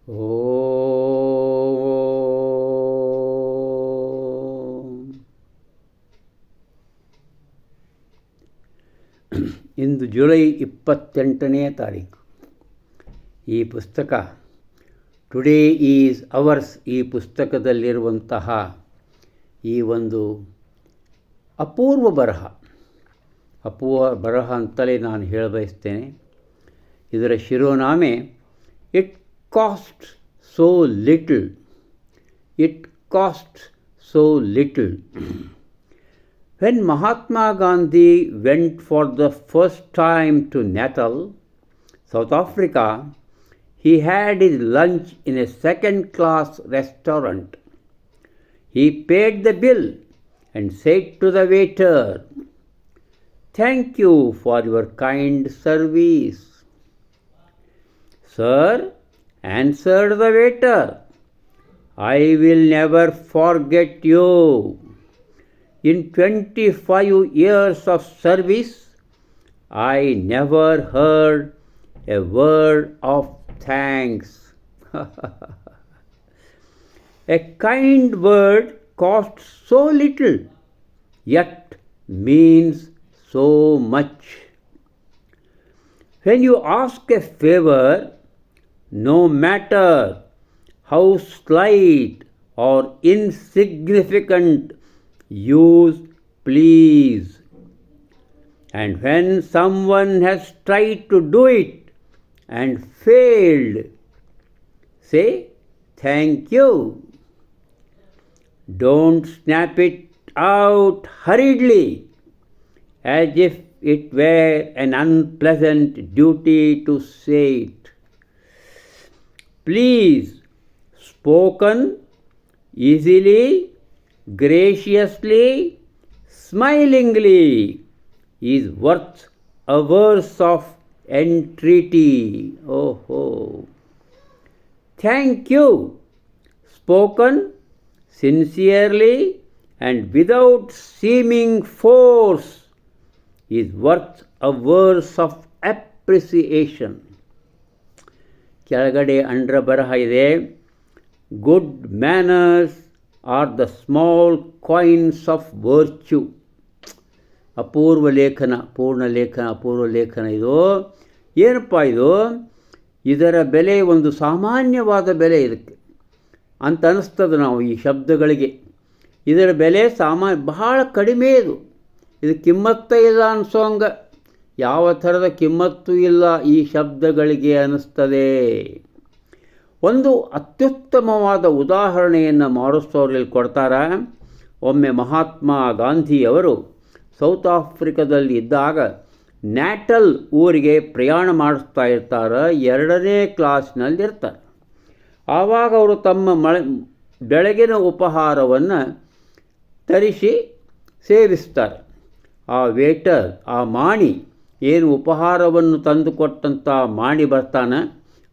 ಇಂದು July 28ನೇ ತಾರೀಕು. ಈ ಪುಸ್ತಕ ಟುಡೇ ಈಸ್ ಅವರ್ಸ್. ಈ ಪುಸ್ತಕದಲ್ಲಿರುವಂತಹ ಈ ಒಂದು ಅಪೂರ್ವ ಬರಹ ಅಂತಲೇ ನಾನು ಹೇಳಬಯಸ್ತೇನೆ. ಇದರ ಶಿರೋನಾಮೆ it cost so little. When Mahatma Gandhi went for the first time to Natal, South Africa, he had his lunch in a second-class restaurant. He paid the bill and said to the waiter, "Thank you for your kind service." "Sir," answered the waiter, "I will never forget you. In 25 years of service, I never heard a word of thanks." A kind word costs so little, yet means so much. When you ask a favor, no matter how slight or insignificant, use please. And when someone has tried to do it and failed, say thank you. Don't snap it out hurriedly as if it were an unpleasant duty to say it. Please, spoken easily, graciously, smilingly, is worth a verse of entreaty. Thank you, spoken sincerely and without seeming force, is worth a verse of appreciation. ಕೆಳಗಡೆ ಅಂಡ್ರ ಬರಹ ಇದೆ, good manners are the small coins of virtue. ಅಪೂರ್ವ ಲೇಖನ ಇದು. ಏನಪ್ಪ ಇದು? ಇದರ ಬೆಲೆ ಒಂದು ಸಾಮಾನ್ಯವಾದ ಬೆಲೆ ಇದಕ್ಕೆ ಅಂತ ಅನ್ನಿಸ್ತದೆ ನಾವು ಈ ಶಬ್ದಗಳಿಗೆ. ಇದರ ಬೆಲೆ ಬಹಳ ಕಡಿಮೆ. ಇದು ಕಿಮ್ಮತ್ತೇ ಇಲ್ಲ ಅನಿಸೋಂಗ, ಯಾವ ಥರದ ಕಿಮ್ಮತ್ತು ಇಲ್ಲ ಈ ಶಬ್ದಗಳಿಗೆ ಅನ್ನಿಸ್ತದೆ. ಒಂದು ಅತ್ಯುತ್ತಮವಾದ ಉದಾಹರಣೆಯನ್ನು ಮಾರಿಸ್ಟೋರಲ್ಲಿ ಕೊಡ್ತಾರೆ. ಒಮ್ಮೆ ಮಹಾತ್ಮ ಗಾಂಧಿಯವರು ಸೌತ್ ಆಫ್ರಿಕಾದಲ್ಲಿ ಇದ್ದಾಗ ನ್ಯಾಟಲ್ ಊರಿಗೆ ಪ್ರಯಾಣ ಮಾಡಿಸ್ತಾ ಇರ್ತಾರೆ. 2ನೇ ಕ್ಲಾಸ್ನಲ್ಲಿರ್ತಾರೆ. ಆವಾಗ ಅವರು ತಮ್ಮ ಬೆಳಗಿನ ಉಪಹಾರವನ್ನು ತರಿಸಿ ಸೇವಿಸ್ತಾರೆ. ಆ ವೇಟರ್, ಆ ಮಾಣಿ, ಏನು ಉಪಹಾರವನ್ನು ತಂದುಕೊಟ್ಟಂಥ ಮಾಣಿ ಬರ್ತಾನೆ,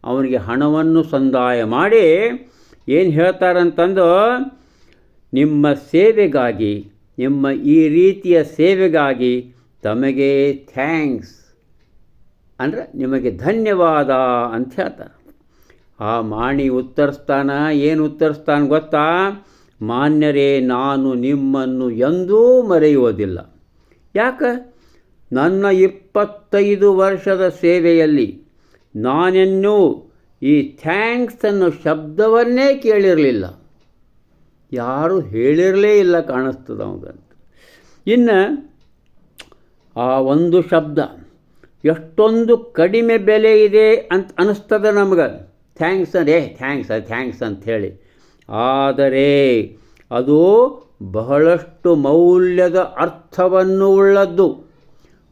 ಅವನಿಗೆ ಹಣವನ್ನು ಸಂದಾಯ ಮಾಡಿ ಏನು ಹೇಳ್ತಾರಂತಂದು, ನಿಮ್ಮ ಸೇವೆಗಾಗಿ, ನಿಮ್ಮ ಈ ರೀತಿಯ ಸೇವೆಗಾಗಿ ತಮಗೆ ಥ್ಯಾಂಕ್ಸ್ ಅಂದರೆ ನಿಮಗೆ ಧನ್ಯವಾದ ಅಂತ ಹೇಳ್ತಾರೆ. ಆ ಮಾಣಿ ಏನು ಉತ್ತರಿಸ್ತಾನೆ ಗೊತ್ತಾ? ಮಾನ್ಯರೇ, ನಾನು ನಿಮ್ಮನ್ನು ಎಂದೂ ಮರೆಯುವುದಿಲ್ಲ. ಯಾಕೆ? ನನ್ನ 25 ವರ್ಷದ ಸೇವೆಯಲ್ಲಿ ನಾನೆನ್ನೂ ಈ ಥ್ಯಾಂಕ್ಸ್ ಅನ್ನೋ ಶಬ್ದವನ್ನೇ ಕೇಳಿರಲಿಲ್ಲ. ಯಾರೂ ಹೇಳಿರಲೇ ಇಲ್ಲ ಕಾಣಿಸ್ತದೆ ಅವಂಗಂತ. ಇನ್ನು ಆ ಒಂದು ಶಬ್ದ ಎಷ್ಟೊಂದು ಕಡಿಮೆ ಬೆಲೆ ಇದೆ ಅಂತ ಅನ್ನಿಸ್ತದೆ ನಮಗೆ. ಥ್ಯಾಂಕ್ಸ್ ಅಂಥೇಳಿ. ಆದರೆ ಅದು ಬಹಳಷ್ಟು ಮೌಲ್ಯದ ಅರ್ಥವನ್ನು ಉಳ್ಳದ್ದು,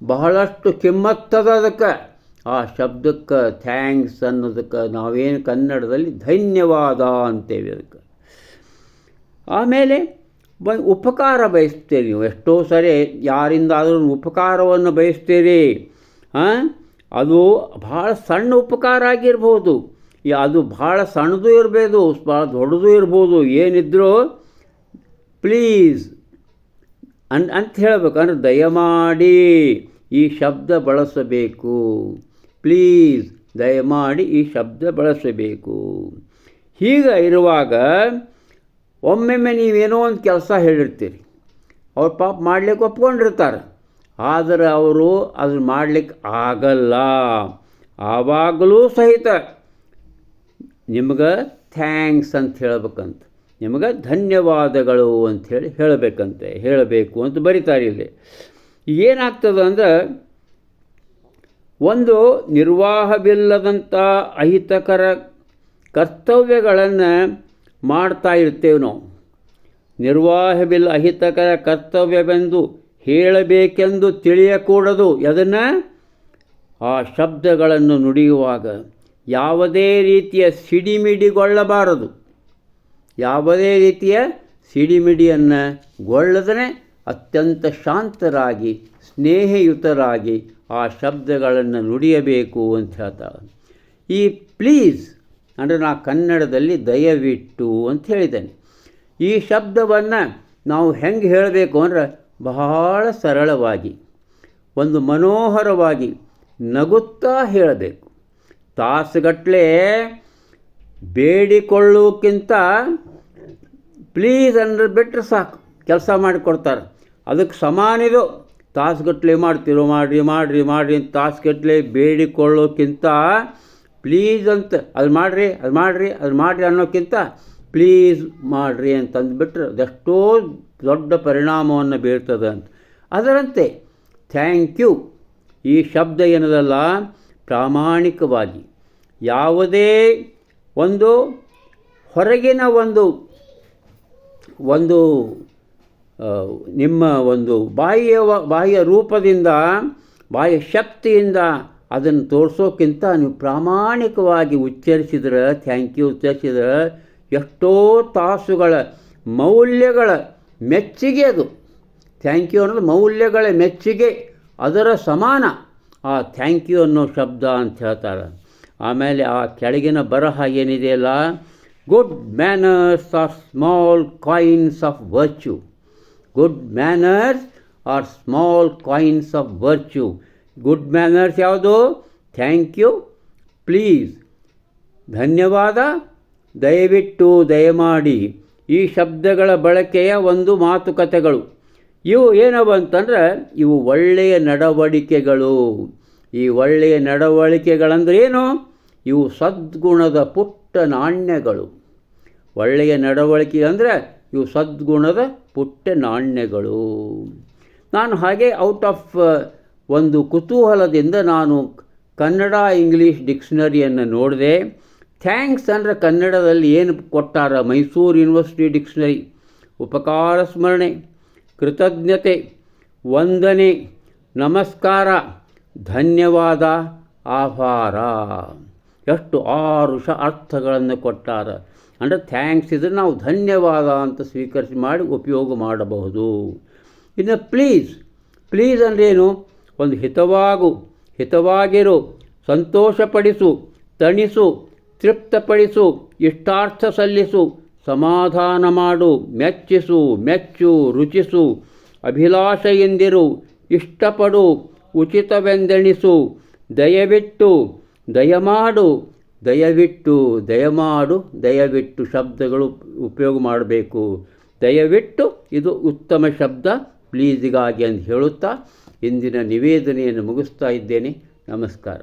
ಬಹಳಷ್ಟು ಕಿಮ್ಮತ್ತದ. ಅದಕ್ಕೆ ಆ ಶಬ್ದಕ್ಕೆ, ಥ್ಯಾಂಕ್ಸ್ ಅನ್ನೋದಕ್ಕೆ ನಾವೇನು ಕನ್ನಡದಲ್ಲಿ ಧನ್ಯವಾದ ಅಂತೇವೆ ಅದಕ್ಕೆ. ಆಮೇಲೆ ಉಪಕಾರ ಬಯಸ್ತೀರಿ ನೀವು. ಎಷ್ಟೋ ಸರಿ ಯಾರಿಂದಾದರೂ ಉಪಕಾರವನ್ನು ಬಯಸ್ತೀರಿ. ಅದು ಭಾಳ ಸಣ್ಣ ಉಪಕಾರ ಆಗಿರ್ಬೋದು, ಅದು ಭಾಳ ಸಣ್ಣದು ಇರಬಹುದು, ಭಾಳ ದೊಡ್ಡದು ಇರ್ಬೋದು. ಏನಿದ್ರೂ ಪ್ಲೀಸ್ ಅಂತ ಹೇಳಬೇಕು. ಅಂದರೆ ದಯಮಾಡಿ ಈ ಶಬ್ದ ಬಳಸಬೇಕು. ಪ್ಲೀಸ್ ದಯಮಾಡಿ ಈ ಶಬ್ದ ಬಳಸಬೇಕು. ಹೀಗೆ ಇರುವಾಗ ಒಮ್ಮೆಮ್ಮೆ ನೀವೇನೋ ಒಂದು ಕೆಲಸ ಹೇಳಿರ್ತೀರಿ, ಅವ್ರು ಪಾಪ ಮಾಡಲಿಕ್ಕೆ ಒಪ್ಕೊಂಡಿರ್ತಾರೆ, ಆದರೆ ಅವರು ಅದನ್ನು ಮಾಡಲಿಕ್ಕೆ ಆಗಲ್ಲ. ಆವಾಗಲೂ ಸಹಿತ ನಿಮ್ಗೆ ಥ್ಯಾಂಕ್ಸ್ ಅಂತ ಹೇಳಬೇಕಂತ, ನಿಮಗೆ ಧನ್ಯವಾದಗಳು ಅಂಥೇಳಿ ಹೇಳಬೇಕು ಅಂತ ಬರೀತಾರೆ ಇಲ್ಲಿ. ಏನಾಗ್ತದೆ ಅಂದರೆ, ಒಂದು ನಿರ್ವಾಹವಿಲ್ಲದಂಥ ಅಹಿತಕರ ಕರ್ತವ್ಯಗಳನ್ನು ಮಾಡ್ತಾ ಇರ್ತೇವೆ ನಾವು. ನಿರ್ವಾಹವಿಲ್ಲ ಅಹಿತಕರ ಕರ್ತವ್ಯವೆಂದು ಹೇಳಬೇಕೆಂದು ತಿಳಿಯಕೂಡದು. ಅದನ್ನು ಆ ಶಬ್ದಗಳನ್ನು ನುಡಿಯುವಾಗ ಯಾವುದೇ ರೀತಿಯ ಸಿಡಿಮಿಡಿಗೊಳ್ಳಬಾರದು. ಯಾವುದೇ ರೀತಿಯ ಸಿಡಿಮಿಡಿಯನ್ನು ಗೊಳ್ಳದೇ ಅತ್ಯಂತ ಶಾಂತರಾಗಿ ಸ್ನೇಹಯುತರಾಗಿ ಆ ಶಬ್ದಗಳನ್ನು ನುಡಿಯಬೇಕು ಅಂತ ಹೇಳ್ತಾರೆ. ಈ ಪ್ಲೀಸ್ ಅಂದರೆ ನಾ ಕನ್ನಡದಲ್ಲಿ ದಯವಿಟ್ಟು ಅಂತ ಹೇಳಿದ್ದೇನೆ. ಈ ಶಬ್ದವನ್ನು ನಾವು ಹೆಂಗೆ ಹೇಳಬೇಕು ಅಂದರೆ ಬಹಳ ಸರಳವಾಗಿ, ಒಂದು ಮನೋಹರವಾಗಿ ನಗುತ್ತಾ ಹೇಳಬೇಕು. ತಾಸುಗಟ್ಟಲೆ ಬೇಡಿಕೊಳ್ಳೋಕ್ಕಿಂತ ಪ್ಲೀಸ್ ಅಂದ್ರೆ ಬಿಟ್ಟರೆ ಸಾಕು, ಕೆಲಸ ಮಾಡಿಕೊಡ್ತಾರೆ. ಅದಕ್ಕೆ ಸಮಾನಿದು. ತಾಸುಗಟ್ಟಲೆ ಮಾಡ್ತಿರೋ ಮಾಡಿರಿ ಅಂತ ತಾಸುಗಟ್ಟಲೆ ಬೇಡಿಕೊಳ್ಳೋಕ್ಕಿಂತ ಪ್ಲೀಸ್ ಅಂತ ಅದು ಮಾಡಿರಿ ಅನ್ನೋಕ್ಕಿಂತ ಪ್ಲೀಸ್ ಮಾಡಿರಿ ಅಂತಂದುಬಿಟ್ರೆ ಅದೆಷ್ಟೋ ದೊಡ್ಡ ಪರಿಣಾಮವನ್ನು ಬೀರ್ತದೆ ಅಂತ. ಅದರಂತೆ ಥ್ಯಾಂಕ್ ಯು ಈ ಶಬ್ದ ಏನದಲ್ಲ, ಪ್ರಾಮಾಣಿಕವಾಗಿ ಯಾವುದೇ ಒಂದು ಹೊರಗಿನ ಒಂದು ನಿಮ್ಮ ಒಂದು ಬಾಹ್ಯ ರೂಪದಿಂದ ಬಾಹ್ಯ ಶಕ್ತಿಯಿಂದ ಅದನ್ನು ತೋರಿಸೋಕ್ಕಿಂತ ನೀವು ಪ್ರಾಮಾಣಿಕವಾಗಿ ಉಚ್ಚರಿಸಿದ್ರೆ, ಥ್ಯಾಂಕ್ ಯು ಉಚ್ಚರಿಸಿದ್ರೆ ಎಷ್ಟೋ ತಾಸುಗಳ ಮೌಲ್ಯಗಳ ಮೆಚ್ಚುಗೆ ಅದು. ಥ್ಯಾಂಕ್ ಯು ಅನ್ನೋದು ಮೌಲ್ಯಗಳ ಮೆಚ್ಚುಗೆ, ಅದರ ಸಮಾನ ಆ ಥ್ಯಾಂಕ್ ಯು ಅನ್ನೋ ಶಬ್ದ ಅಂತ ಹೇಳ್ತಾರೆ. ಆಮೇಲೆ ಆ ಕೆಳಗಿನ ಬರಹ ಏನಿದೆಯಲ್ಲ, good manners are small coins of virtue. Good manners are small coins of virtue. Good manners ಯಾವುದು? ಥ್ಯಾಂಕ್ ಯು, ಪ್ಲೀಸ್, ಧನ್ಯವಾದ, ದಯವಿಟ್ಟು, ದಯಮಾಡಿ. ಈ ಶಬ್ದಗಳ ಬಳಕೆಯ ಒಂದು ಮಾತುಕತೆಗಳು. ಇವು ಏನವ ಅಂತಂದರೆ ಇವು ಒಳ್ಳೆಯ ನಡವಳಿಕೆಗಳು. ಈ ಒಳ್ಳೆಯ ನಡವಳಿಕೆಗಳಂದ್ರೆ ಏನು? ಇವು ಸದ್ಗುಣದ ಪುಟ್ಟ ನಾಣ್ಯಗಳು. ಒಳ್ಳೆಯ ನಡವಳಿಕೆ ಅಂದರೆ ಇವು ಸದ್ಗುಣದ ಪುಟ್ಟ ನಾಣ್ಯಗಳು. ನಾನು ಹಾಗೆ ಔಟ್ ಆಫ್ ಒಂದು ಕುತೂಹಲದಿಂದ ನಾನು ಕನ್ನಡ ಇಂಗ್ಲೀಷ್ ಡಿಕ್ಷನರಿಯನ್ನು ನೋಡಿದೆ. ಥ್ಯಾಂಕ್ಸ್ ಅಂದರೆ ಕನ್ನಡದಲ್ಲಿ ಏನು ಕೊಟ್ಟಾರ? Mysuru university dictionary. ಉಪಕಾರ ಸ್ಮರಣೆ, ಕೃತಜ್ಞತೆ, ವಂದನೆ, ನಮಸ್ಕಾರ, ಧನ್ಯವಾದ, ಆಭಾರ. ಎಷ್ಟು 6 ಅರ್ಥಗಳನ್ನು ಕೊಟ್ಟಾರ. ಅಂದರೆ ಥ್ಯಾಂಕ್ಸ್ ಇದ್ರೆ ನಾವು ಧನ್ಯವಾದ ಅಂತ ಸ್ವೀಕರಿಸಿ ಮಾಡಿ ಉಪಯೋಗ ಮಾಡಬಹುದು. ಇನ್ನು ಪ್ಲೀಸ್ ಅಂದ್ರೇನು? ಒಂದು ಹಿತವಾಗಿರು, ಸಂತೋಷಪಡಿಸು, ತಣಿಸು, ತೃಪ್ತಪಡಿಸು, ಇಷ್ಟಾರ್ಥ ಸಲ್ಲಿಸು, ಸಮಾಧಾನ ಮಾಡು, ಮೆಚ್ಚು, ರುಚಿಸು, ಅಭಿಲಾಷೆಯಿಂದಿರು, ಇಷ್ಟಪಡು, ಉಚಿತವೆಂದೆಣಿಸು, ದಯವಿಟ್ಟು, ದಯಮಾಡು, ದಯವಿಟ್ಟು ಶಬ್ದಗಳು ಉಪಯೋಗ ಮಾಡಬೇಕು. ದಯವಿಟ್ಟು ಇದು ಉತ್ತಮ ಶಬ್ದ ಪ್ಲೀಸಿಗಾಗಿ ಅಂತ ಹೇಳುತ್ತಾ ಇಂದಿನ ನಿವೇದನೆಯನ್ನು ಮುಗಿಸ್ತಾ ಇದ್ದೇನೆ. ನಮಸ್ಕಾರ.